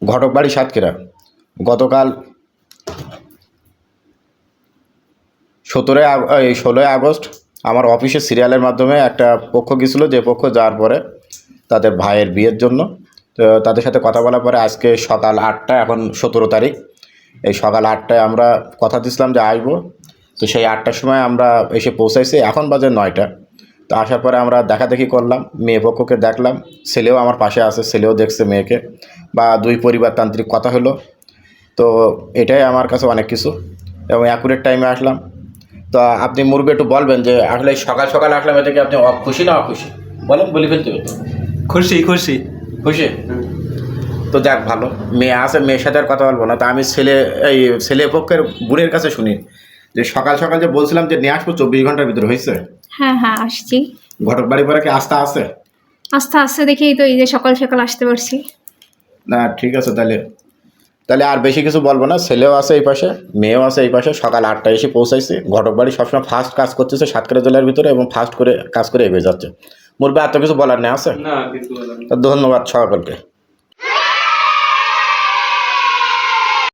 ঘটকবাড়ি সাতক্ষীরা। গতকাল 16ই আগস্ট আমার অফিসের সিরিয়ালের মাধ্যমে একটা পক্ষ গেছিলো, যে পক্ষ যাওয়ার পরে তাদের ভাইয়ের বিয়ের জন্য। তো তাদের সাথে কথা বলার পরে আজকে সকাল 8টা, এখন 17 তারিখ, এই সকাল 8টায় আমরা কথা দিছিলাম যে আসবো। তো সেই 8টার সময় আমরা এসে পৌঁছাইছি, এখন বাজে 9টা। তো আসার পরে আমরা দেখাদেখি করলাম, মেয়ে পক্ষকে দেখলাম, ছেলেও আমার পাশে আছে, ছেলেও দেখছে মেয়েকে, বা দুই পরিবারতান্ত্রিক কথা হলো। তো এটাই আমার কাছে অনেক কিছু, এবং অ্যাকুরেট টাইমে আসলাম। তো আপনি মুরব্বী একটু বলবেন যে আসলে সকাল সকাল আসলাম, এতে কি আপনি খুশি না অখুশি? বলেন, বলে ফেলতে হবে তো। খুশি খুশি খুশি? তো যাক, ভালো। মেয়ে আছে, মেয়ের সাথে আর কথা বলবো না। তা আমি ছেলে পক্ষের বোনের কাছে শুনি যে সকাল সকাল যে বলছিলাম যে নিয়ে আসবো 24 ঘন্টার ভিতরে, হয়েছে? হ্যাঁ হ্যাঁ আসছি। ঘটক বাড়ি পরে কি আস্থা আছে? আস্তে আস্তে দেখেই তো এই যে সকাল সকাল আসতে পারছি। না ঠিক আছে, তাহলে আর বেশি কিছু বলবো না। ছেলেও আছে এই পাশে, মেয়েও আছে এই পাশে। সকাল 8টায় এসে পৌঁছাইছি। ঘটক বাড়ি সবসময় ফার্স্ট কাজ করতেছে সাতক্ষীরা জেলার ভিতরে, এবং ফার্স্ট করে কাজ করে এগিয়ে যাচ্ছে। মুরব্বী আর তো কিছু বলার নেই আছে? না কিছু বলার নেই। ধন্যবাদ সকলকে।